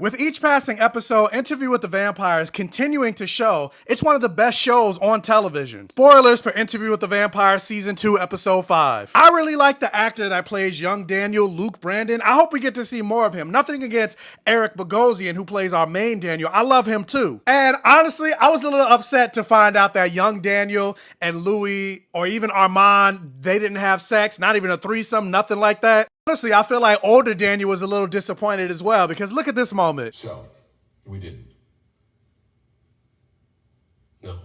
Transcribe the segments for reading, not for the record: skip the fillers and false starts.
With each passing episode, Interview with the Vampire is continuing to show it's one of the best shows on television. Spoilers for Interview with the Vampire Season 2, Episode 5. I really like the actor that plays young Daniel, Luke Brandon. I hope we get to see more of him. Nothing against Eric Bogosian, who plays our main Daniel. I love him too. And honestly, I was a little upset to find out that young Daniel and Louis, or even Armand, they didn't have sex, not even a threesome, nothing like that. Honestly, I feel like older Daniel was a little disappointed as well, because look at this moment. So, we didn't. No.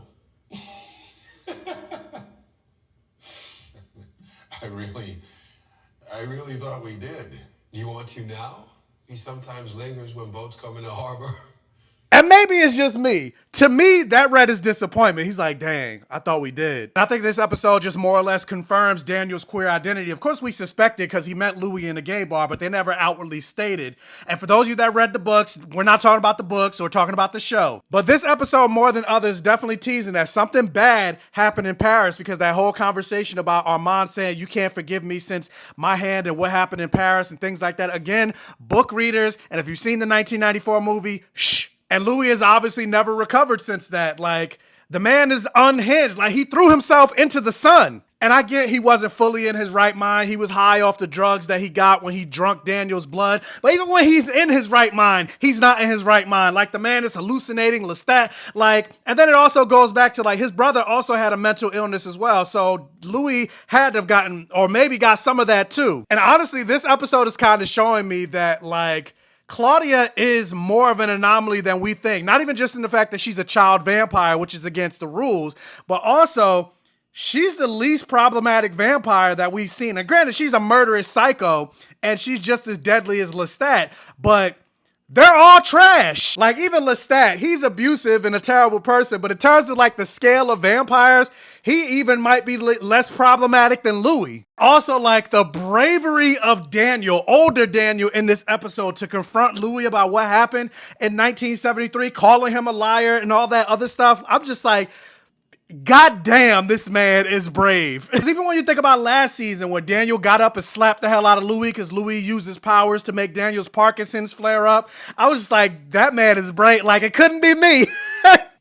I really thought we did. You want to now? He sometimes lingers when boats come into harbor. And maybe it's just me. To me, that read as disappointment. He's like, dang, I thought we did. And I think this episode just more or less confirms Daniel's queer identity. Of course, we suspected because he met Louis in a gay bar, but they never outwardly stated. And for those of you that read the books, we're not talking about the books, we're talking about the show. But this episode, more than others, definitely teasing that something bad happened in Paris, because that whole conversation about Armand saying, you can't forgive me since my hand and what happened in Paris and things like that. Again, book readers, and if you've seen the 1994 movie, shh. And Louis has obviously never recovered since that. Like, the man is unhinged. Like, he threw himself into the sun. And I get he wasn't fully in his right mind. He was high off the drugs that he got when he drunk Daniel's blood. But even when he's in his right mind, he's not in his right mind. Like, the man is hallucinating, Lestat. Like, and then it also goes back to, like, his brother also had a mental illness as well. So Louis had to have gotten, or maybe got some of that too. And honestly, this episode is kind of showing me that, like, Claudia is more of an anomaly than we think. Not even just in the fact that she's a child vampire, which is against the rules, but also she's the least problematic vampire that we've seen. And granted, she's a murderous psycho and she's just as deadly as Lestat, but they're all trash. Like, even Lestat, he's abusive and a terrible person, but in terms of like the scale of vampires, he even might be less problematic than Louis. Also, like, the bravery of Daniel, older Daniel, in this episode to confront Louis about what happened in 1973, calling him a liar and all that other stuff. I'm just like, God damn, this man is brave. Because even when you think about last season, when Daniel got up and slapped the hell out of Louis because Louis used his powers to make Daniel's Parkinson's flare up, I was just like, that man is brave. Like, it couldn't be me.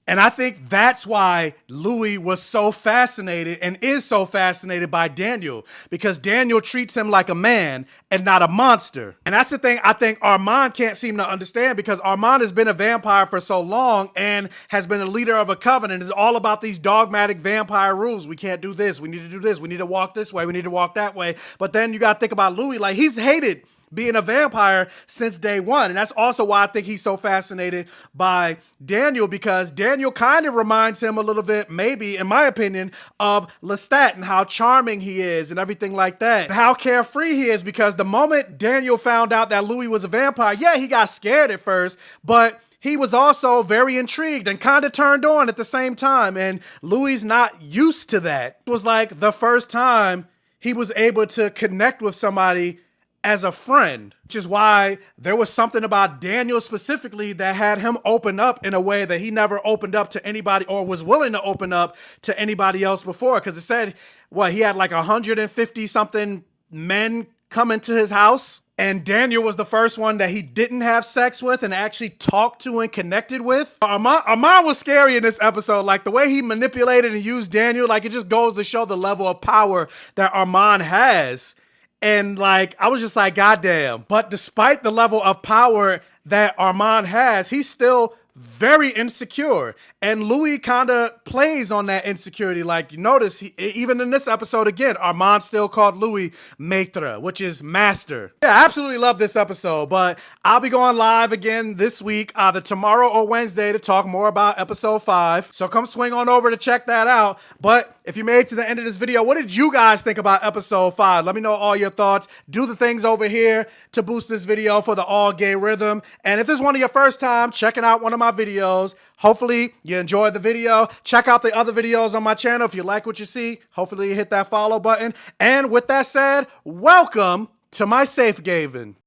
And I think that's why Louis was so fascinated and is so fascinated by Daniel, because Daniel treats him like a man and not a monster. And that's the thing I think Armand can't seem to understand, because Armand has been a vampire for so long and has been a leader of a covenant. It's all about these dogmatic vampire rules. We can't do this. We need to do this. We need to walk this way. We need to walk that way. But then you got to think about Louis. Like, he's hated being a vampire since day one. And that's also why I think he's so fascinated by Daniel, because Daniel kind of reminds him a little bit, maybe, in my opinion, of Lestat and how charming he is and everything like that. And how carefree he is, because the moment Daniel found out that Louis was a vampire, yeah, he got scared at first, but he was also very intrigued and kind of turned on at the same time. And Louis not used to that. It was like the first time he was able to connect with somebody as a friend, which is why there was something about Daniel specifically that had him open up in a way that he never opened up to anybody, or was willing to open up to anybody else before. Because it said, what, he had like 150 something men come into his house, and Daniel was the first one that he didn't have sex with and actually talked to and connected with. Armand was scary in this episode. Like, the way he manipulated and used Daniel, like, it just goes to show the level of power that Armand has. And like, I was just like, goddamn. But despite the level of power that Armand has, he's still very insecure. And Louis kind of plays on that insecurity. Like, you notice, even in this episode again, Armand still called Louis Maître, which is master. Yeah, I absolutely love this episode, but I'll be going live again this week, either tomorrow or Wednesday, to talk more about episode 5. So come swing on over to check that out. But if you made it to the end of this video, what did you guys think about episode 5? Let me know all your thoughts. Do the things over here to boost this video for the all gay rhythm. And if this is one of your first time checking out one of my videos, hopefully you enjoyed the video. Check out the other videos on my channel if you like what you see. Hopefully you hit that follow button. And with that said, welcome to my safe haven.